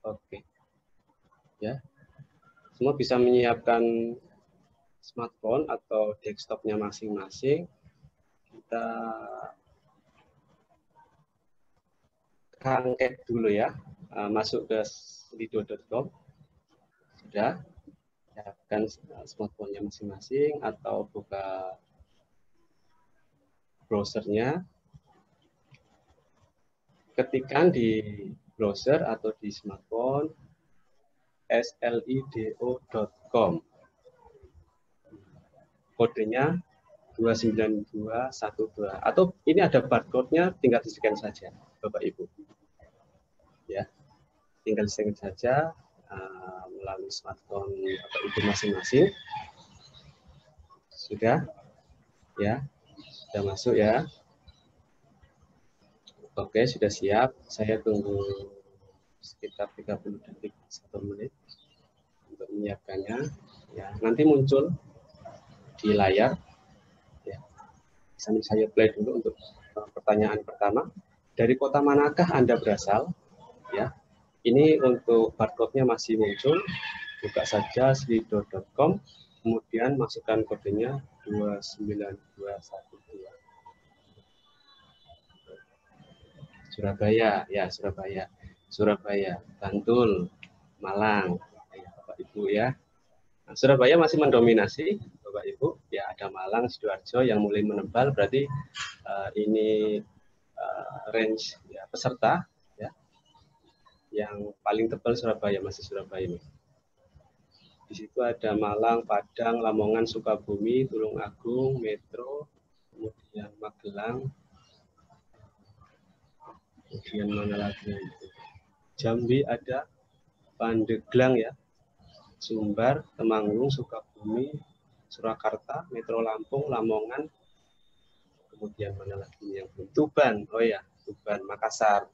Oke, ya. Semua bisa menyiapkan smartphone atau desktopnya masing-masing. Kita angket dulu ya, masuk ke slido.com. Sudah, siapkan smartphone-nya masing-masing atau buka browsernya. Ketikkan di browser atau di smartphone slido.com. Kodenya 29212 atau ini ada barcode-nya, tinggal di-scan saja Bapak Ibu. Ya. Tinggal di-scan saja melalui smartphone Bapak Ibu masing-masing. Sudah? Ya. Sudah masuk ya. Oke, sudah siap. Saya tunggu sekitar 30 detik 1 menit untuk menyiapkannya. Ya, nanti muncul di layar. Ya. Sambil saya play dulu untuk pertanyaan pertama. Dari kota manakah Anda berasal? Ya. Ini untuk barcode-nya masih muncul. Buka saja slido.com, kemudian masukkan kodenya 29212. Surabaya, ya Surabaya. Surabaya, Bantul, Malang, ya, Bapak Ibu ya. Nah, Surabaya masih mendominasi, Bapak Ibu. Ya, ada Malang, Sidoarjo yang mulai menebal, berarti ini range ya, peserta ya. Yang paling tebal Surabaya, masih Surabaya ini. Di situ ada Malang, Padang, Lamongan, Sukabumi, Tulungagung, Metro, kemudian Magelang, kemudian mana lagi? Jambi ada, Pandeglang ya, Sumbar, Temanggung, Sukabumi, Surakarta, Metro Lampung, Lamongan, kemudian mana lagi yang belum? Tuban, oh ya, Tuban, Makassar,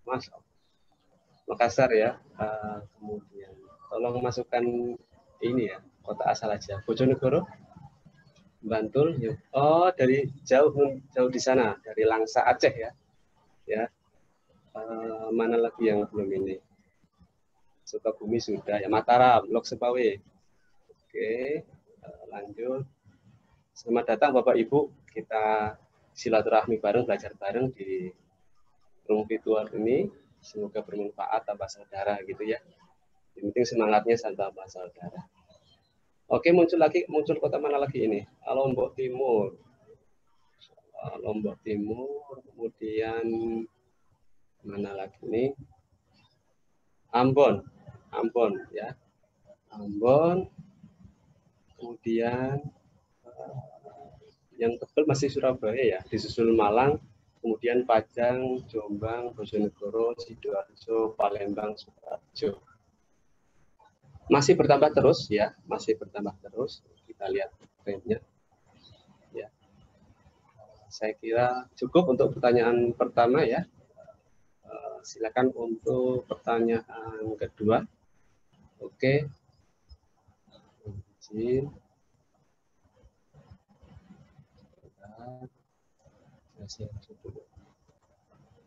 Mas, Makassar ya, kemudian tolong masukkan ini ya, kota asal aja, Bojonegoro, Bantul, ya. Oh dari jauh di sana, dari Langsa Aceh ya, ya. Mana lagi yang belum ini? Sukabumi sudah ya, Mataram, Lok Sepawe. Oke, lanjut. Selamat datang Bapak Ibu, kita silaturahmi bareng, belajar bareng di room virtual ini. Semoga bermanfaat, tambah saudara gitu ya. Yang penting semangatnya tambah saudara. Oke, muncul kota mana lagi ini? Lombok Timur. Lombok Timur, kemudian mana lagi ini? Ambon ya. Ambon, kemudian yang tebal masih Surabaya ya, disusul Malang, kemudian Padang, Jombang, Bojonegoro, Sidoarjo, Palembang, Sukoharjo. Masih bertambah terus ya, masih bertambah terus. Kita lihat trennya. Ya. Saya kira cukup untuk pertanyaan pertama ya. Silakan untuk pertanyaan kedua. Oke.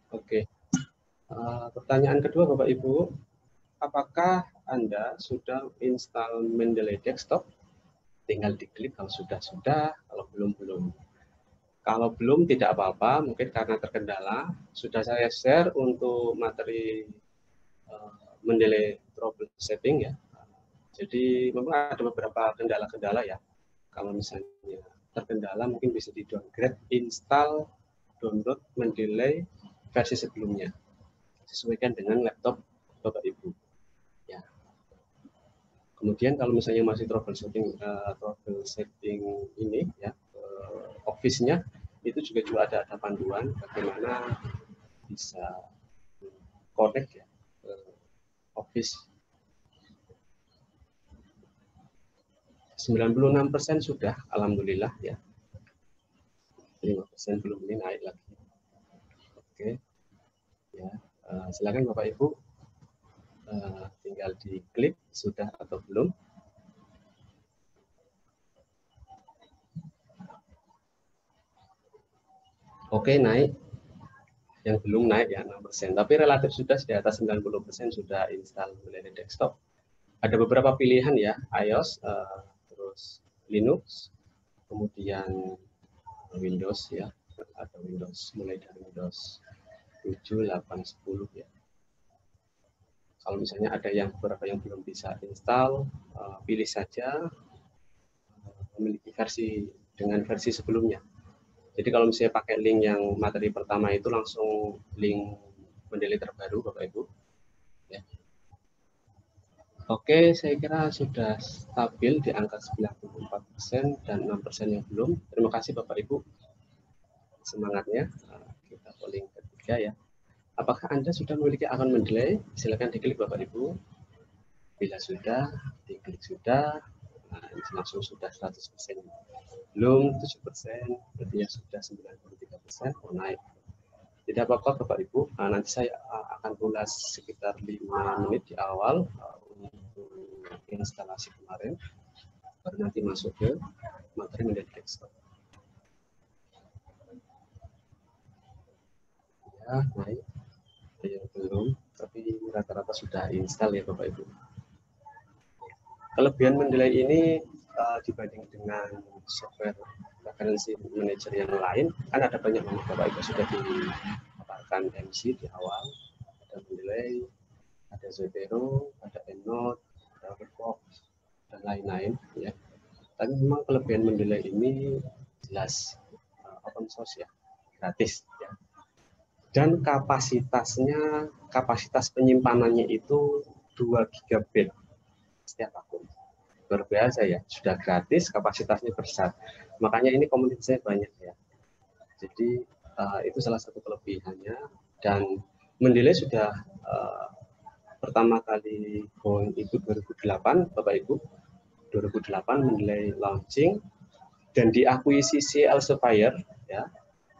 Oke. Pertanyaan kedua Bapak Ibu, apakah Anda sudah install Mendeley Desktop? Tinggal diklik kalau sudah, kalau belum. Kalau belum tidak apa-apa, mungkin karena terkendala, sudah saya share untuk materi Mendeley troubleshooting ya. Jadi memang ada beberapa kendala-kendala ya. Kalau misalnya terkendala mungkin bisa di downgrade, install, download Mendeley versi sebelumnya. Sesuaikan dengan laptop Bapak Ibu. Ya. Kemudian kalau misalnya masih troubleshooting ini ya, Office-nya itu juga ada panduan bagaimana bisa connect ya Office. 96% sudah, alhamdulillah ya. 5% belum, ini naik lagi. Oke, ya silakan Bapak Ibu, tinggal diklik sudah atau belum. Oke, naik. yang belum naik ya 6%, tapi relatif sudah di atas 90% sudah install Mendeley desktop. Ada beberapa pilihan ya, iOS, terus Linux, kemudian Windows ya, ada Windows mulai dari Windows 7, 8, 10 ya. Kalau misalnya ada yang beberapa yang belum bisa install, pilih saja memiliki versi dengan versi sebelumnya. Jadi kalau misalnya pakai link yang materi pertama itu langsung link Mendeley terbaru Bapak Ibu. Ya. Oke, saya kira sudah stabil di angka 94% dan 6% yang belum. Terima kasih Bapak Ibu semangatnya. Kita polling ketiga ya. Apakah Anda sudah memiliki akun Mendeley? Silakan diklik Bapak Ibu. Bila sudah, diklik sudah. Nah, ini langsung sudah 100%. Belum 7%, berarti ya sudah 93%. Oh, naik. Tidak apa-apa Bapak Ibu, nanti saya akan ulas sekitar 5 menit di awal untuk instalasi kemarin, baru nanti masuk ke materi Mendeley desktop. Ya, naik. Ada yang belum, tapi rata-rata sudah install ya Bapak Ibu. Kelebihan Mendeley ini dibanding dengan software referensi manager yang lain, kan ada banyak Bapak Ibu sudah dipaparkan MC di awal, ada Mendeley, ada Zotero, ada EndNote, ada Workbox, dan lain-lain ya. Tapi memang kelebihan Mendeley ini jelas open source ya, gratis ya. Dan kapasitasnya, kapasitas penyimpanannya itu 2 GB setiap akun. Luar biasa ya, sudah gratis, kapasitasnya besar. Makanya ini komunitasnya banyak ya. Jadi itu salah satu kelebihannya. Dan Mendeley sudah pertama kali going itu 2008 Bapak Ibu, 2008 Mendeley launching dan diakuisisi Elsevier ya.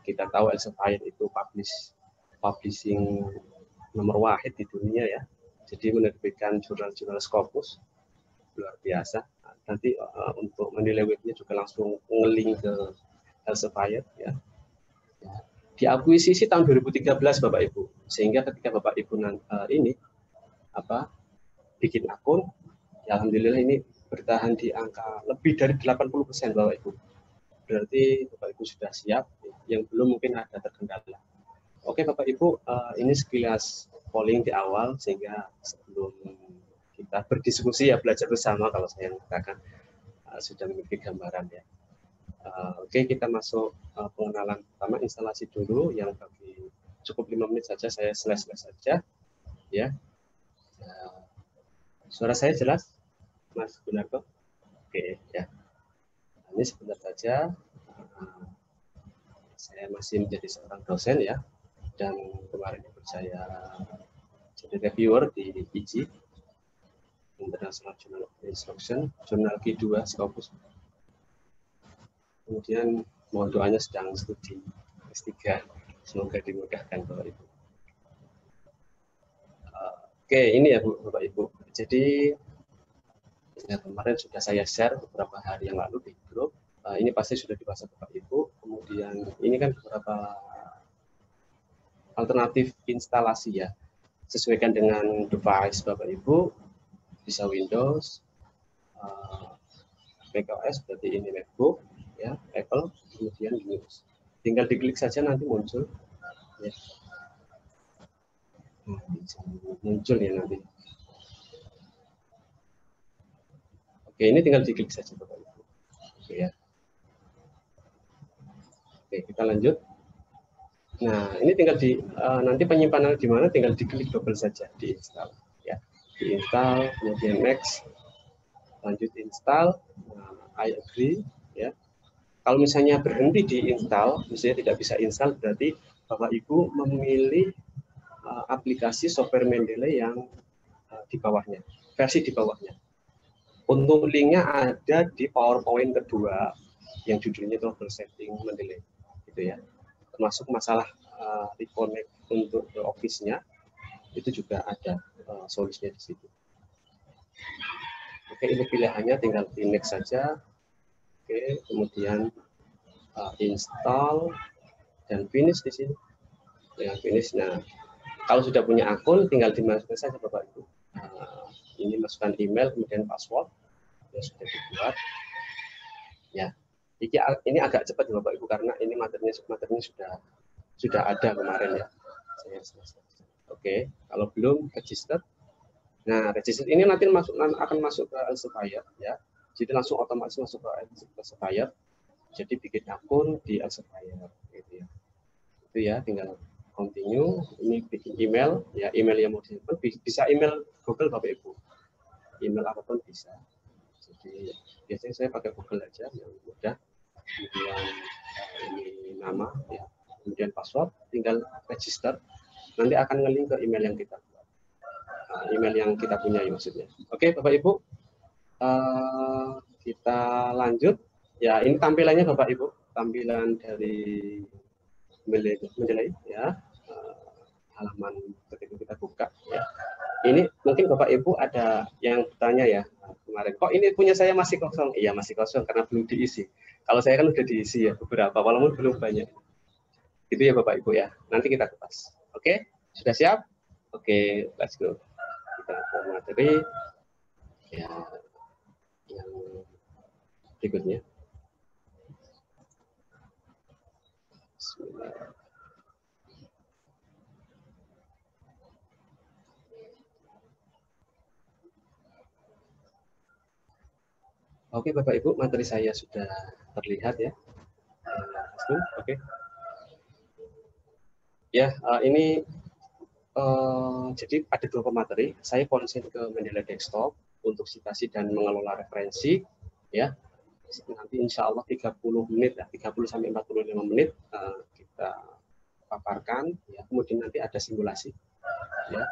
Kita tahu Elsevier itu publishing nomor wahid di dunia ya. Jadi menerbitkan jurnal-jurnal Scopus luar biasa. Nanti untuk Mendeley webnya juga langsung nge-link ke Elsevier ya. Diakuisisi tahun 2013 Bapak Ibu. Sehingga ketika Bapak Ibu ini bikin akun, ya alhamdulillah ini bertahan di angka lebih dari 80% Bapak Ibu. Berarti Bapak Ibu sudah siap, yang belum mungkin ada terkendala. Oke Bapak Ibu, ini sekilas polling di awal, sehingga sebelum kita berdiskusi ya belajar bersama, kalau saya mengatakan sudah memiliki gambaran ya. Oke, kita masuk pengenalan pertama, instalasi dulu, yang bagi cukup 5 menit saja, saya slash saja ya. Suara saya jelas, Mas Gunarto? Oke, ya. Ini sebentar saja. Saya masih menjadi seorang dosen ya, dan kemarin saya jadi reviewer di IJI, International Journal of Instruction, jurnal Q2 Scopus. Kemudian mohon doanya sedang studi S3, semoga dimudahkan Bapak Ibu. Oke, ini ya Bapak Ibu. Jadi ya, kemarin sudah saya share beberapa hari yang lalu di grup. Ini pasti sudah dibahas Bapak Ibu. Kemudian ini kan beberapa alternatif instalasi ya. Sesuaikan dengan device Bapak Ibu, bisa Windows, macOS, berarti ini MacBook, ya, Apple, kemudian Linux. Tinggal diklik saja nanti muncul. Ya. Muncul ya nanti. Oke, ini tinggal diklik saja Bapak Ibu. Oke ya. Oke, kita lanjut. Nah, ini tinggal nanti penyimpanan di mana, tinggal diklik double saja, diinstal. Ya, diinstal, kemudian next, lanjut install. Nah, I agree. Ya. Kalau misalnya berhenti diinstal, misalnya tidak bisa install, berarti Bapak Ibu memilih aplikasi software Mendeley yang di bawahnya, versi di bawahnya. Untuk linknya ada di PowerPoint kedua yang judulnya Global Setting Mendeley, gitu ya. Termasuk masalah reconnect untuk Office-nya itu juga ada solusinya di situ. Oke, ini pilihannya tinggal di next saja. Oke, kemudian install dan finish di sini. Ya, finish. Nah, kalau sudah punya akun, tinggal dimasukkan saja Bapak Ibu. Ini masukkan email, kemudian password yang sudah dibuat. Ya, ini agak cepat ya Bapak Ibu karena ini materinya sudah ada kemarin ya. Oke, kalau belum register. Nah, register ini nanti akan masuk ke Elsevier ya. Jadi langsung otomatis masuk ke Elsevier. Jadi bikin akun di Elsevier gitu ya. Itu ya, tinggal continue. Ini bikin email ya, email yang mau disimpan bisa email Google Bapak Ibu. Email apapun bisa. Jadi biasanya saya pakai Google aja yang mudah. Kemudian ini nama ya, kemudian password, tinggal register. Nanti akan nge-link ke email yang kita buat. Email yang kita punya maksudnya. Oke, Bapak Ibu. Kita lanjut. Ya, ini tampilannya Bapak Ibu, tampilan dari Mendeley ya. Halaman ketika kita buka ya. Ini mungkin Bapak Ibu ada yang bertanya ya kemarin, kok ini punya saya masih kosong? Iya masih kosong karena belum diisi. Kalau saya kan udah diisi ya beberapa, walaupun belum banyak. Gitu ya Bapak Ibu ya. Nanti kita kupas. Oke, sudah siap? Oke, let's go. Kita ke materi ya yang berikutnya. Bismillah. Oke Bapak Ibu, materi saya sudah terlihat ya. Oke. Ya, ini jadi ada 2 pemateri. Saya konsen ke Mendeley Desktop untuk citasi dan mengelola referensi ya. Nanti insya Allah 30 menit, 30 sampai 45 menit kita paparkan ya. Kemudian nanti ada simulasi ya,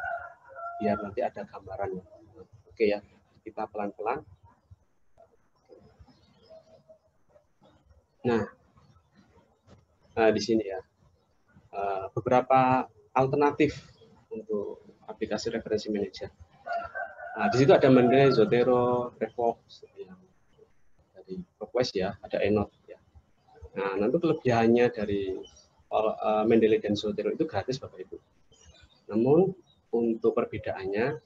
biar nanti ada gambaran. Oke ya, kita pelan-pelan. Nah, di sini ya beberapa alternatif untuk aplikasi referensi manager. Nah, di situ ada Mendeley, Zotero, Revox yang dari ProQuest ya, ada Enote ya. Nah, nanti kelebihannya dari Mendeley dan Zotero itu gratis Bapak Ibu. Namun untuk perbedaannya,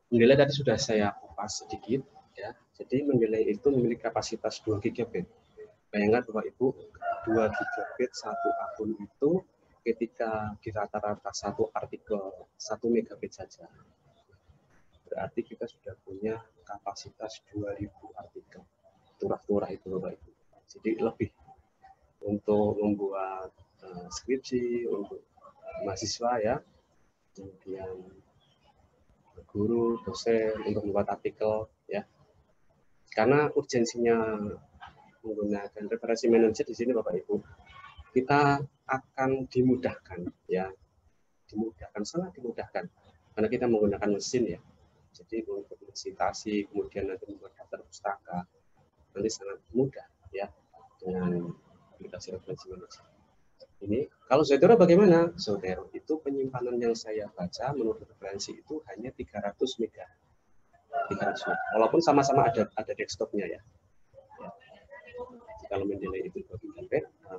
Mendeley tadi sudah saya kupas sedikit ya. Jadi Mendeley itu memiliki kapasitas 2 GB. Bayangkan Bapak Ibu, 2 GB satu akun itu ketika di rata-rata satu artikel 1 megabit saja. Berarti kita sudah punya kapasitas 2000 artikel. Turah-turah itu Bapak Ibu. Jadi lebih untuk membuat skripsi, untuk mahasiswa ya, kemudian guru, dosen, untuk membuat artikel ya. Karena urgensinya menggunakan referensi manager di sini Bapak Ibu, kita akan dimudahkan ya, sangat dimudahkan karena kita menggunakan mesin ya. Jadi untuk citasi, kemudian nanti membuat daftar pustaka, nanti sangat mudah ya dengan aplikasi referensi manager. Ini kalau Zotero bagaimana? Zotero itu penyimpanan yang saya baca menurut referensi itu hanya 300 mega. 300 mega. Walaupun sama-sama ada desktopnya ya. Kalau Mendeley itu 2 GB,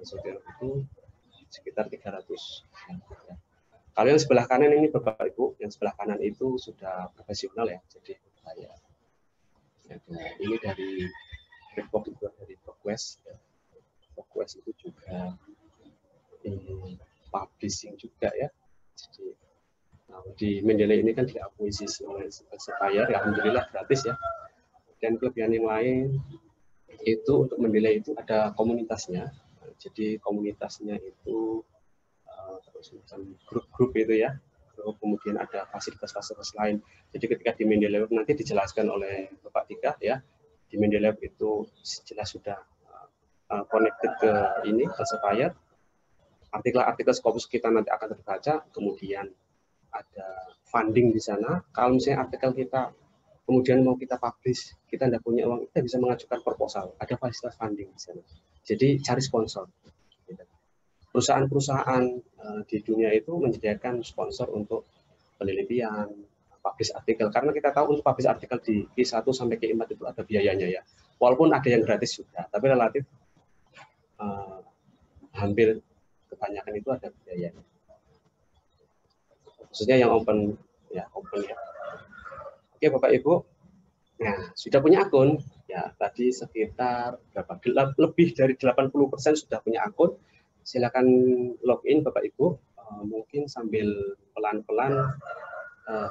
Zotero itu sekitar 300. Ya. Kalau yang sebelah kanan ini Bapak Ibu, yang sebelah kanan itu sudah profesional ya, jadi saya. Ini dari Revox juga dari ProQuest. Ya. ProQuest itu juga publishing juga ya. Jadi di Mendeley ini kan diakuisisi oleh Elsevier, ya alhamdulillah gratis ya. Dan kelebihan yang lain itu untuk Mendeley itu ada komunitasnya. Jadi komunitasnya itu terus macam grup-grup itu ya. Kemudian ada fasilitas-fasilitas lain. Jadi ketika di Mendeley nanti dijelaskan oleh Bapak Tika ya, di Mendeley itu jelas sudah connected ke ini Elsevier. Artikel-artikel Scopus kita nanti akan terbaca, kemudian ada funding di sana. Kalau misalnya artikel kita kemudian mau kita publish, kita tidak punya uang, kita bisa mengajukan proposal. Ada fasilitas funding di sana. Jadi cari sponsor. Perusahaan-perusahaan di dunia itu menyediakan sponsor untuk penelitian, publish artikel. Karena kita tahu untuk publish artikel di Q1 sampai Q4 itu ada biayanya ya. Walaupun ada yang gratis juga, tapi relatif hampir kebanyakan itu ada biayanya. Maksudnya yang open ya, open ya. Oke Bapak Ibu. Nah, sudah punya akun ya, tadi sekitar berapa? Lebih dari 80% sudah punya akun. Silakan login Bapak Ibu. Mungkin sambil pelan-pelan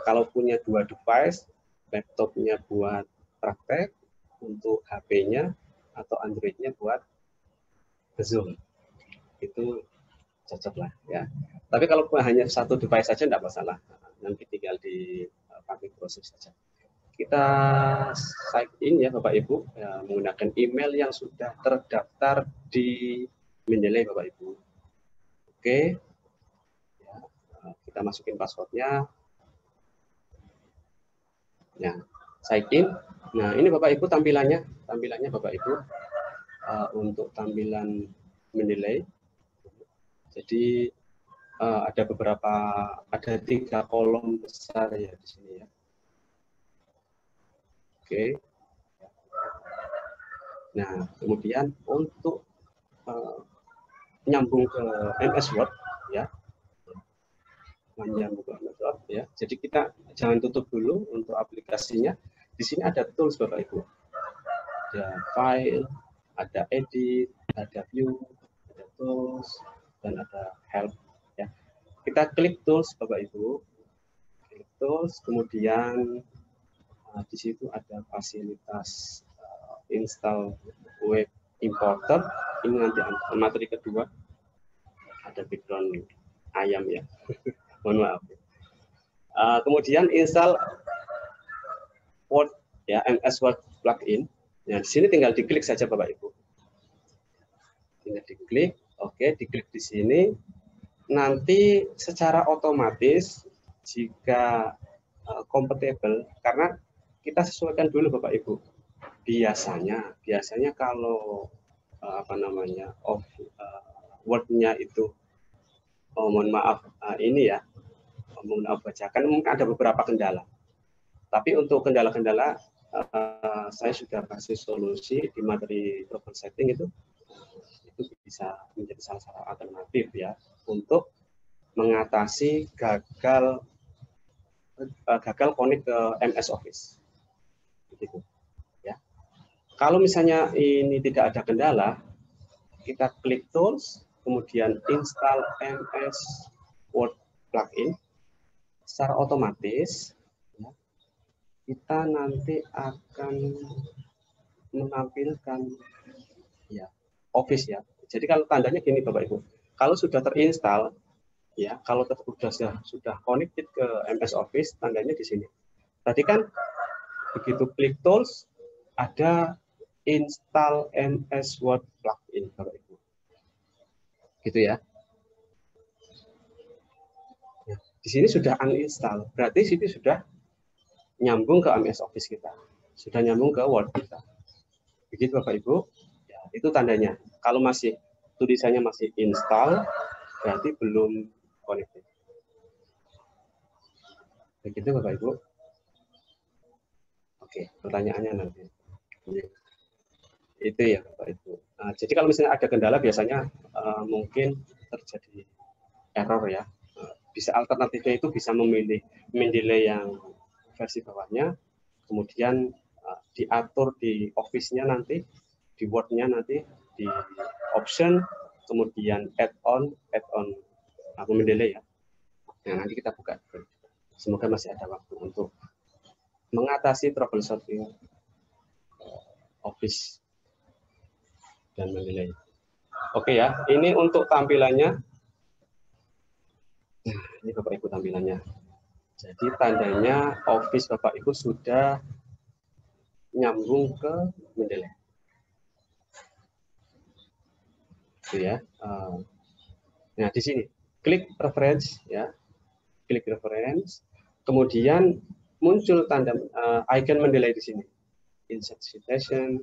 kalau punya 2 device, laptopnya buat praktek, untuk HP-nya atau Android-nya buat Zoom. Itu cocok lah ya. Tapi kalau hanya satu device saja tidak masalah. Nanti tinggal di public browser saja. Kita sign in ya Bapak Ibu ya, menggunakan email yang sudah terdaftar di Mendeley Bapak Ibu. Oke, ya, kita masukin passwordnya. Ya, sign in. Nah ini Bapak Ibu tampilannya Bapak Ibu untuk tampilan Mendeley. Jadi ada 3 kolom besar ya di sini ya. Oke. Nah, kemudian untuk nyambung ke MS Word ya. Menyambung ke MS Word ya. Jadi kita jangan tutup dulu untuk aplikasinya. Di sini ada tools Bapak Ibu. Ada file, ada edit, ada view, ada tools, dan ada help ya. Kita klik tools Bapak Ibu. Klik tools, kemudian di situ ada fasilitas install web importer. Ini nanti materi kedua, ada background ayam ya. Mohon maaf. Kemudian install Word ya, MS Word plugin. Nah, di sini tinggal diklik saja Bapak Ibu. Tinggal diklik, oke, diklik di sini. Nanti secara otomatis jika kompatibel, karena kita sesuaikan dulu Bapak Ibu. Biasanya kalau Word-nya itu mohon maaf ini ya, mohon maaf bacakan, mungkin ada beberapa kendala. Tapi untuk kendala-kendala saya sudah kasih solusi di materi trouble setting itu bisa menjadi salah satu alternatif ya untuk mengatasi gagal connect ke MS Office. Begitu. Ya. Kalau misalnya ini tidak ada kendala, kita klik tools, kemudian install MS Word plugin. Secara otomatis ya, kita nanti akan menampilkan ya Office ya. Jadi kalau tandanya gini Bapak Ibu, kalau sudah terinstall ya, kalau sudah connected ke MS Office, tandanya di sini. Tadi kan begitu klik tools ada install MS Word plugin Bapak Ibu. Gitu ya. Di sini sudah uninstall, berarti sini sudah nyambung ke MS Office kita. Sudah nyambung ke Word kita. Begitu Bapak Ibu. Ya, itu tandanya. Kalau masih tulisannya masih install, berarti belum connected. Begitu Bapak Ibu. Oke, pertanyaannya nanti. Itu ya Bapak Ibu. Nah, jadi kalau misalnya ada kendala biasanya mungkin terjadi error ya. Bisa alternatifnya itu bisa memilih Mendeley yang versi bawahnya, kemudian diatur di Office-nya nanti, di Word-nya nanti, di option, kemudian add-on Mendeley ya. Nah, nanti kita buka. Semoga masih ada waktu untuk mengatasi troubleshooting Office dan Mendeley. Oke ya, ini untuk tampilannya. Nah, ini Bapak Ibu tampilannya. Jadi tandanya Office Bapak Ibu sudah nyambung ke Mendeley. Itu ya. Nah, di sini klik reference ya. Klik reference, kemudian muncul tanda icon Mendeley di sini. Insert citation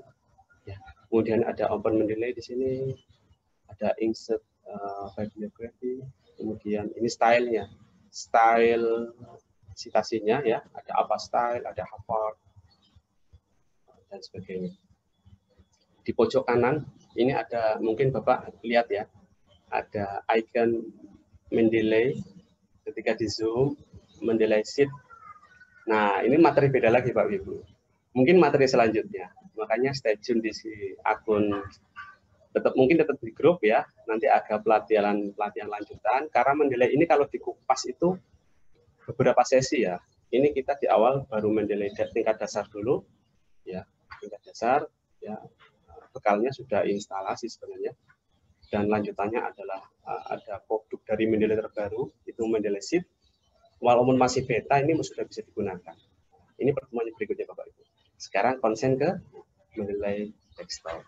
ya. Kemudian ada open Mendeley di sini. Ada insert bibliography, kemudian ini stylenya, style citasinya ya, ada apa style, ada Harvard dan sebagainya. Di pojok kanan ini ada, mungkin Bapak lihat ya, ada icon Mendeley. Ketika di zoom Mendeley sheet. Nah, ini materi beda lagi Pak Ibu. Mungkin materi selanjutnya. Makanya stay tune di si akun, mungkin tetap di grup ya. Nanti ada pelatihan lanjutan. Karena Mendeley ini kalau dikupas itu beberapa sesi ya. Ini kita di awal baru Mendeley tingkat dasar dulu, ya tingkat dasar, ya bekalnya sudah instalasi sebenarnya. Dan lanjutannya adalah ada produk dari Mendeley terbaru, itu Mendeley sheet. Walaupun masih beta, ini sudah bisa digunakan. Ini pertemuan berikutnya Bapak Ibu. Sekarang konsen ke Mendeley desktop.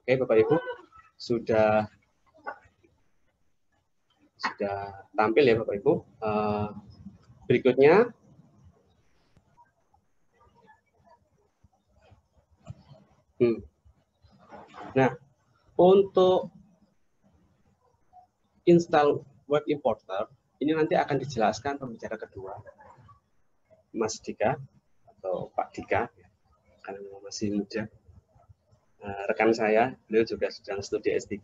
Oke Bapak Ibu, sudah tampil ya Bapak Ibu. Berikutnya nah, untuk install web importer ini nanti akan dijelaskan pembicara kedua, Mas Dika atau Pak Dika, karena masih muda. Rekan saya, beliau juga sedang studi S3.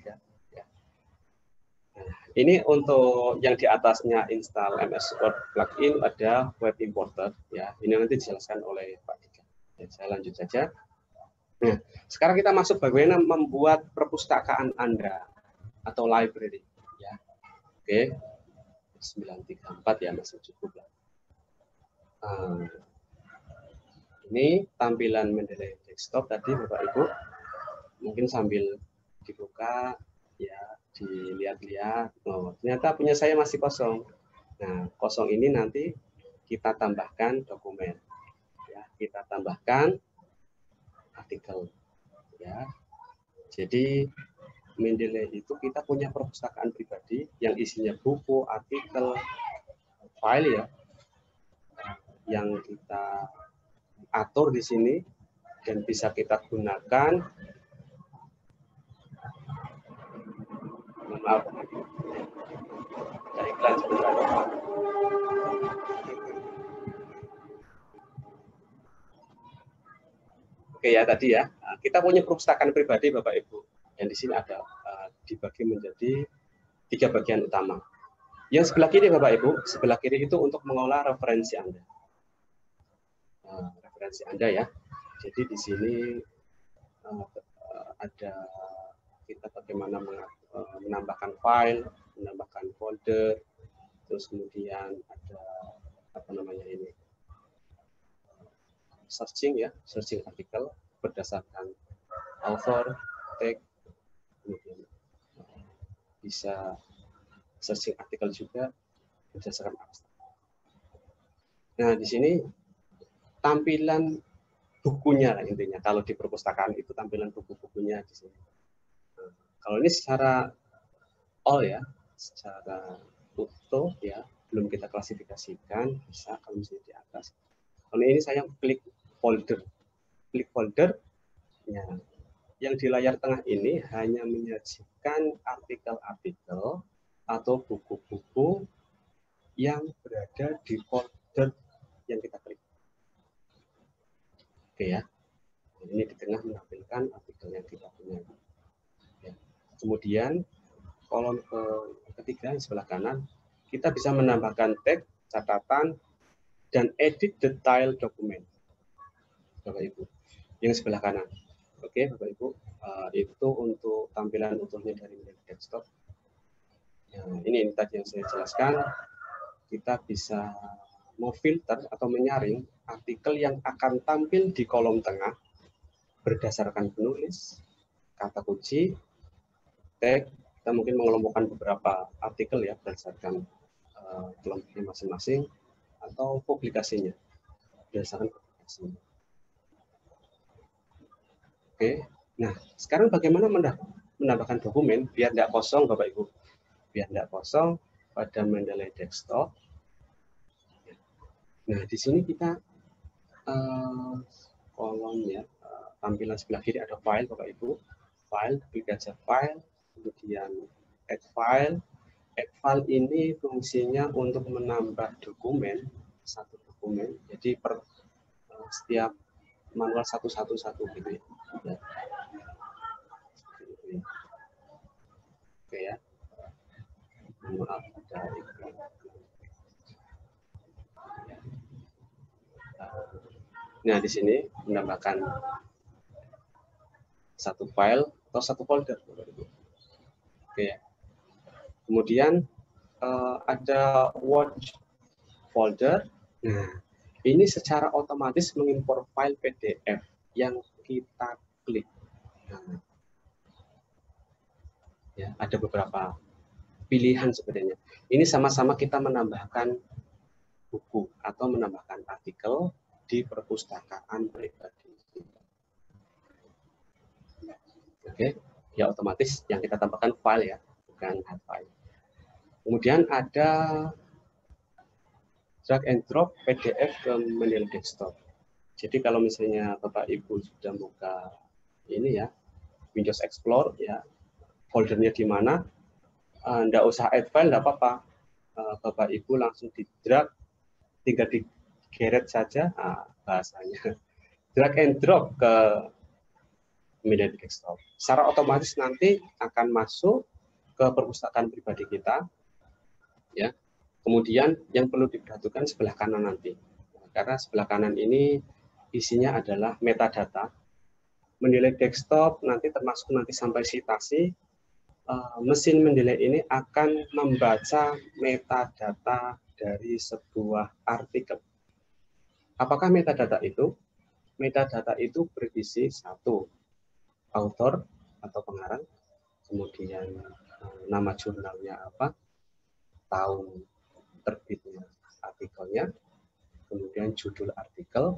Ya. Nah, ini untuk yang di atasnya install MS Word plugin ada web importer. Ya, ini nanti dijelaskan oleh Pak Dika. Ya, saya lanjut saja. Nah, sekarang kita masuk bagaimana membuat perpustakaan Anda atau library. Ya, oke. 934 ya masih cukup lah. Ini tampilan Mendeley desktop tadi Bapak Ibu. Mungkin sambil dibuka ya, dilihat-lihat. Oh, ternyata punya saya masih kosong. Nah, kosong ini nanti kita tambahkan dokumen. Ya, kita tambahkan artikel. Ya. Jadi Mendeley itu kita punya perpustakaan pribadi yang isinya buku, artikel, file ya, yang kita atur di sini dan bisa kita gunakan. Maaf, ada iklan sebentar. Oke ya tadi ya, kita punya perpustakaan pribadi Bapak Ibu, dan di sini ada dibagi menjadi 3 bagian utama. Yang sebelah kiri Bapak Ibu, sebelah kiri itu untuk mengolah referensi Anda. Referensi Anda ya. Jadi di sini ada kita bagaimana menambahkan file, menambahkan folder, terus kemudian ada apa namanya ini, searching ya, searching artikel berdasarkan author, tag, kemudian bisa searching artikel juga berdasarkan abstrak. Nah di sini tampilan bukunya lah intinya. Kalau di perpustakaan itu tampilan buku-bukunya di sini. Nah, kalau ini secara all ya, secara utuh ya, belum kita klasifikasikan, bisa kalau misalnya di atas. Kalau ini saya klik folder, ya, yang di layar tengah ini hanya menyajikan artikel-artikel atau buku-buku yang berada di folder yang kita klik. Oke ya, ini di tengah menampilkan artikel yang kita punya. Ya. Kemudian kolom ketiga di sebelah kanan, kita bisa menambahkan tag, catatan, dan edit detail dokumen. Bapak Ibu, yang sebelah kanan. Oke, Bapak Ibu, itu untuk tampilan utuhnya dari desktop. Ya, ini tadi yang saya jelaskan, kita bisa memfilter atau menyaring artikel yang akan tampil di kolom tengah berdasarkan penulis, kata kunci, tag. Kita mungkin mengelompokkan beberapa artikel ya berdasarkan kelompoknya masing-masing atau publikasinya berdasarkan publikasinya. Oke, nah sekarang bagaimana menambahkan dokumen biar tidak kosong Bapak Ibu, biar tidak kosong pada Mendeley desktop. Nah di sini kita kolom ya, tampilan sebelah kiri ada file Bapak Ibu, file, klik aja file, kemudian add file. Add file ini fungsinya untuk menambah dokumen, satu dokumen, jadi per setiap manual satu gitu ya. Oke ya. Maaf ada iklan. Nah, di sini menambahkan satu file atau satu folder. Oke ya. Kemudian ada watch folder. Nah, ini secara otomatis mengimpor file PDF yang kita klik. Nah, ya, ada beberapa pilihan sebenarnya. Ini sama-sama kita menambahkan buku atau menambahkan artikel di perpustakaan pribadi. Oke, ya otomatis yang kita tambahkan file ya, bukan hard file. Kemudian ada drag and drop PDF ke menilai desktop. Jadi kalau misalnya Bapak Ibu sudah buka ini ya, Windows Explorer ya, foldernya di mana, enggak usah add file, enggak apa-apa. Bapak Ibu langsung di drag, tinggal digeret saja, bahasanya. Drag and drop ke media desktop. Secara otomatis nanti akan masuk ke perpustakaan pribadi kita, ya. Kemudian yang perlu diperhatikan sebelah kanan nanti, karena sebelah kanan ini isinya adalah metadata. Menilai desktop nanti termasuk nanti sampai citasi. Mesin menilai ini akan membaca metadata dari sebuah artikel. Apakah metadata itu? Metadata itu berisi satu, author atau pengarang, kemudian nama jurnalnya apa, tahun terbitnya artikelnya, kemudian judul artikel,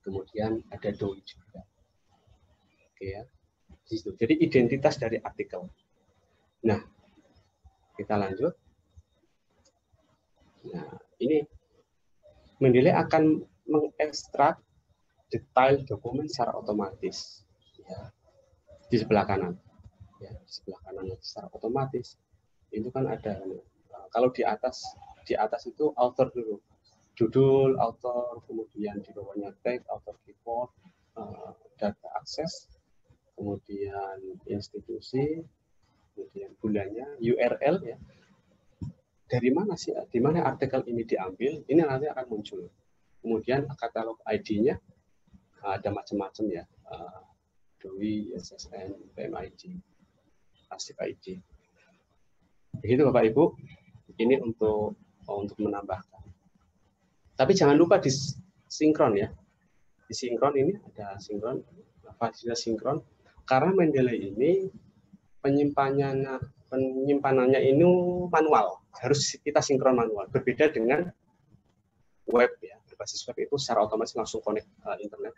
kemudian ada doi juga. Oke ya. Jadi identitas dari artikel. Nah, kita lanjut. Nah, ini menilai akan mengekstrak detail dokumen secara otomatis. Ya, di sebelah kanan. Ya, di sebelah kanan secara otomatis. Itu kan ada. Kalau di atas itu author dulu. Judul, author, kemudian di bawahnya tag, author keyboard, data akses, kemudian institusi, kemudian bulannya, URL ya. Dari mana sih? Di mana artikel ini diambil? Ini nanti akan muncul. Kemudian katalog ID-nya ada macam-macam ya. DOI, SSN, PMID, ASIP ID. Begitu Bapak Ibu. Ini untuk menambahkan. Tapi jangan lupa disinkron ya. Di sinkron ini ada sinkron, fasilitas sinkron. Karena Mendeley ini penyimpanannya ini manual, harus kita sinkron manual. Berbeda dengan web ya, berbasis web itu secara otomatis langsung connect internet.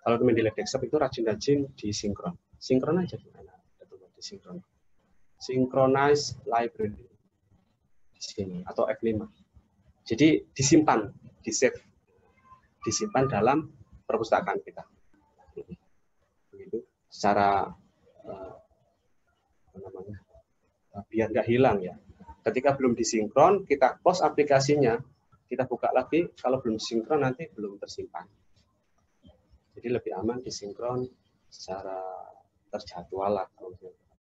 Kalau Mendeley desktop itu rajin-rajin disinkron. Sinkron aja gimana? Disinkron. Synchronize library di sini atau F5. Jadi disimpan, di-save, disimpan dalam perpustakaan kita. Begitu. Secara biar nggak hilang ya. Ketika belum disinkron, kita close aplikasinya, kita buka lagi. Kalau belum sinkron nanti belum tersimpan. Jadi lebih aman disinkron secara terjadwal lah.